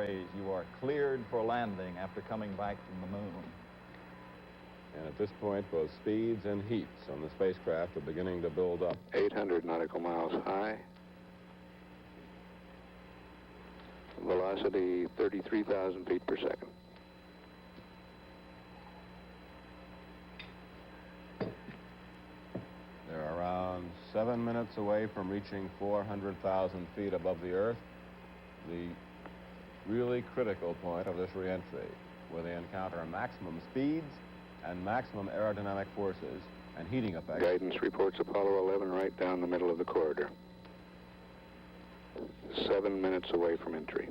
ways. You are cleared for landing after coming back from the moon. And at this point, both speeds and heats on the spacecraft are beginning to build up. 800 nautical miles high. Velocity 33,000 feet per second. They're around 7 minutes away from reaching 400,000 feet above the Earth, the really critical point of this reentry, where they encounter maximum speeds and maximum aerodynamic forces and heating effects. Guidance reports Apollo 11 right down the middle of the corridor. 7 minutes away from entry.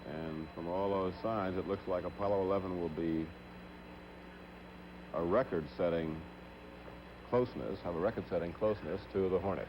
And from all those signs, it looks like Apollo 11 will be a record-setting closeness, have a record-setting closeness to the Hornet.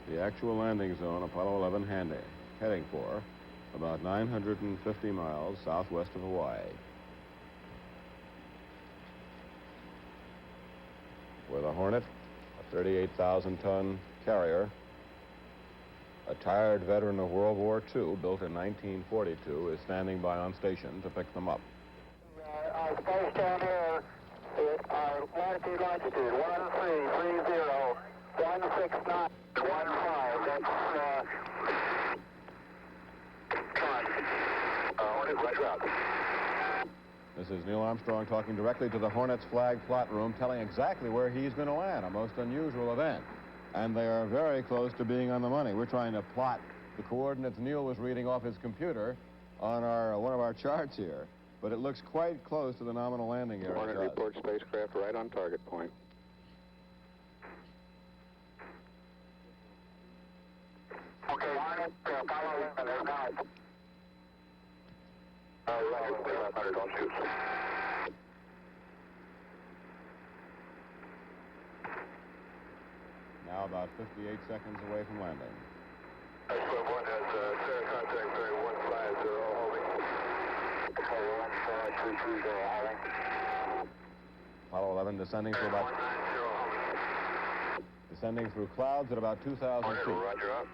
The actual landing zone Apollo 11 heading for about 950 miles southwest of Hawaii, where the Hornet, a 38,000-ton carrier, a tired veteran of World War II, built in 1942, is standing by on station to pick them up. Our splashdown here is our latitude, longitude, 1330, 169, 15. That's, Hornet, right out. This is Neil Armstrong talking directly to the Hornet's flag plot room, telling exactly where he's going to land, a most unusual event. And they are very close to being on the money. We're trying to plot the coordinates Neil was reading off his computer on one of our charts here. But it looks quite close to the nominal landing area. Hornet reports spacecraft right on target point. Okay, Hornet, Apollo 11, they're gone. Don't shoot. Now about 58 seconds away from landing. S.S.Hornet has clear contact bearing 150 holding. 15330 holding. Apollo 11 descending through descending through clouds at about 2,000 Hornet, feet. roger up.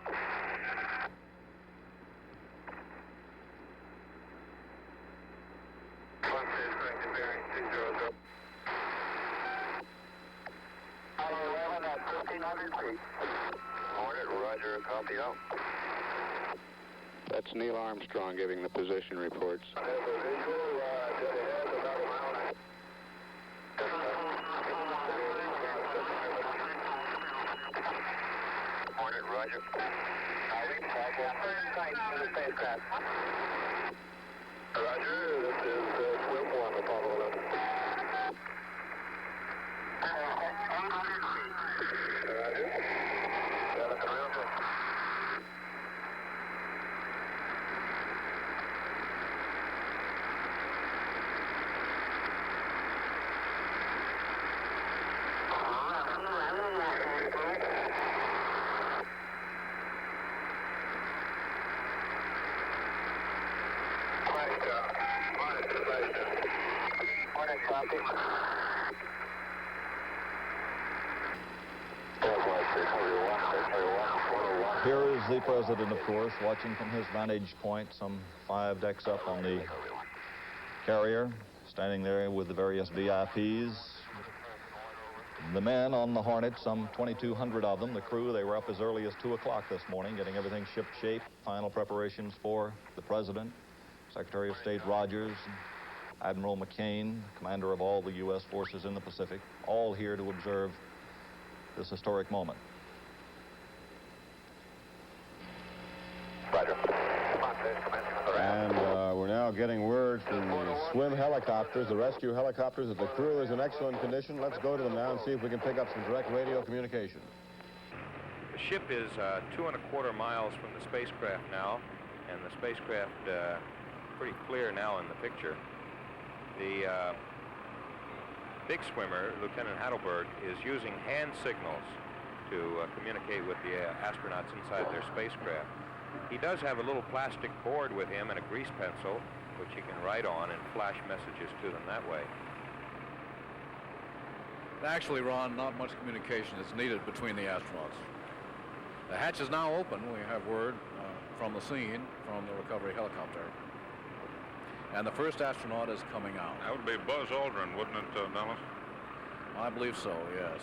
Apollo 11 at 1,500 feet. Hornet, roger, copy out. That's Neil Armstrong giving the position reports. I have a visual, about a mile. Hornet, roger. Roger, this is swim 1, Apollo 11. 800 feet. Roger. That's real good. Hornet, copy. Here is the president, of course, watching from his vantage point, some 5 decks up on the carrier, standing there with the various VIPs. The men on the Hornet, some 2,200 of them. The crew, they were up as early as 2 o'clock this morning, getting everything ship-shape, final preparations for the president, Secretary of State Rogers, Admiral McCain, commander of all the U.S. forces in the Pacific, all here to observe this historic moment. And we're now getting word from the swim helicopters, the rescue helicopters, that the crew is in excellent condition. Let's go to them now and see if we can pick up some direct radio communication. The ship is 2¼ miles from the spacecraft now, and the spacecraft pretty clear now in the picture. The big swimmer, Lieutenant Heidelberg, is using hand signals to communicate with the astronauts inside their spacecraft. He does have a little plastic board with him and a grease pencil, which he can write on and flash messages to them that way. Actually, Ron, not much communication is needed between the astronauts. The hatch is now open. We have word from the scene from the recovery helicopter. And the first astronaut is coming out. That would be Buzz Aldrin, wouldn't it, Dallas? I believe so, yes.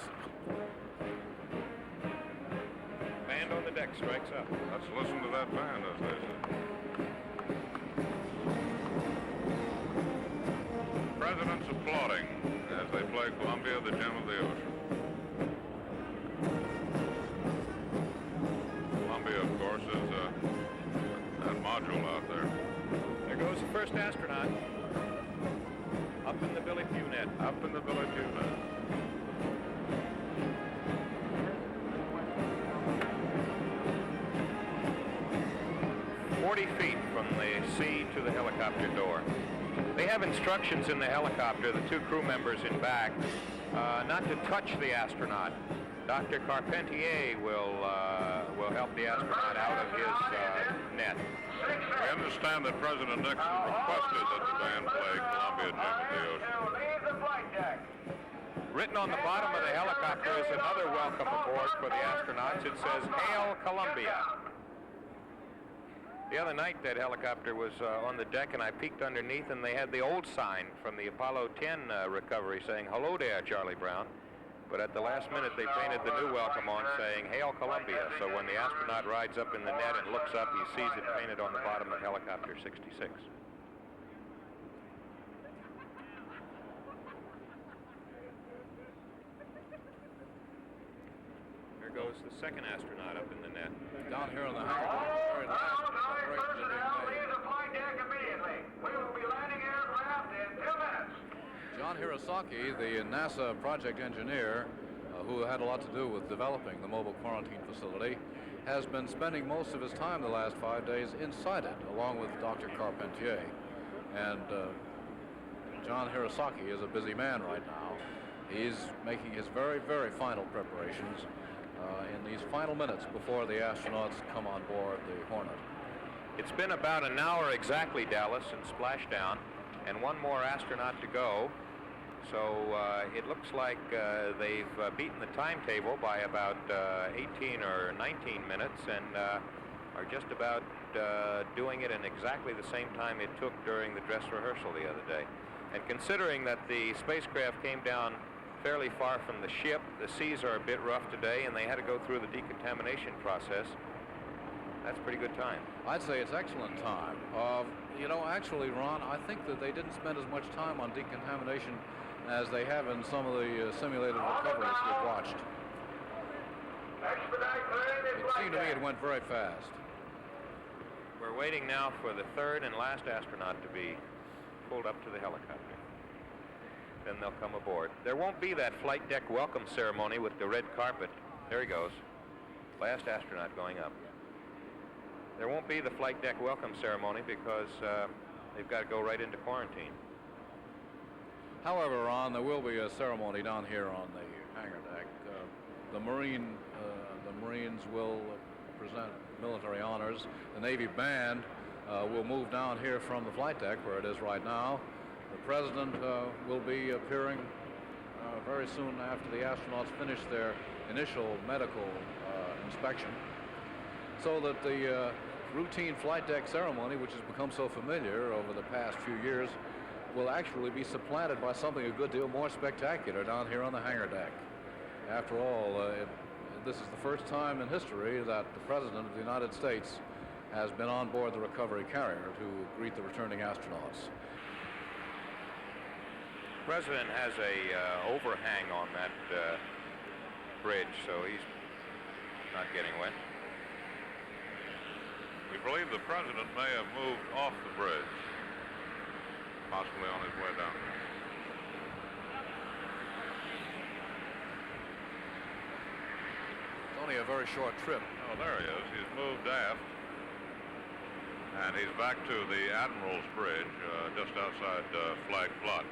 Band on the deck strikes up. Let's listen to that band, as they say. Presidents applauding as they play Columbia, the Gem of the Ocean. Columbia, of course, is that module out there. There goes the first astronaut. Up in the Billy Pugh net. Up in the Billy Pugh net. Feet from the sea to the helicopter door. They have instructions in the helicopter, the two crew members in back, not to touch the astronaut. Dr. Carpentier will help the astronaut out of his net. We understand that President Nixon requested that the band play Columbia, Gem of the Ocean. Written on the bottom of the helicopter is another welcome aboard for the astronauts. It says, "Hail Columbia." The other night, that helicopter was on the deck, and I peeked underneath, and they had the old sign from the Apollo 10 recovery saying, "Hello there, Charlie Brown." But at the last minute, they painted the new welcome on saying, "Hail Columbia." So when the astronaut rides up in the net and looks up, he sees it painted on the bottom of helicopter 66. There goes the second astronaut up in the net. Down here on the hangar, very last preparations are being made. the flight deck immediately. We will be landing aircraft in 2 minutes. John Hirosaki, the NASA project engineer, who had a lot to do with developing the mobile quarantine facility, has been spending most of his time the last 5 days inside it, along with Dr. Carpentier. And John Hirosaki is a busy man right now. He's making his very, very final preparations in these final minutes before the astronauts come on board the Hornet. It's been about an hour exactly, Dallas, in splashdown, and one more astronaut to go. So it looks like they've beaten the timetable by about 18 or 19 minutes and are just about doing it in exactly the same time it took during the dress rehearsal the other day. And considering that the spacecraft came down fairly far from the ship, the seas are a bit rough today, and they had to go through the decontamination process, that's pretty good time. I'd say it's excellent time. You know, actually, Ron, I think that they didn't spend as much time on decontamination as they have in some of the simulated recoveries we've watched. It seemed to me it went very fast. We're waiting now for the third and last astronaut to be pulled up to the helicopter. Then they'll come aboard. There won't be that flight deck welcome ceremony with the red carpet. There he goes. Last astronaut going up. There won't be the flight deck welcome ceremony because they've got to go right into quarantine. However, Ron, there will be a ceremony down here on the hangar deck. The Marines will present military honors. The Navy band will move down here from the flight deck where it is right now. The President will be appearing very soon after the astronauts finish their initial medical inspection, so that the routine flight deck ceremony, which has become so familiar over the past few years, will actually be supplanted by something a good deal more spectacular down here on the hangar deck. After all, this is the first time in history that the President of the United States has been on board the recovery carrier to greet the returning astronauts. The President has a overhang on that bridge, so he's not getting wet. We believe the President may have moved off the bridge, possibly on his way down. It's only a very short trip. Oh, there he is. He's moved aft. And he's back to the Admiral's Bridge, just outside Flag Plot.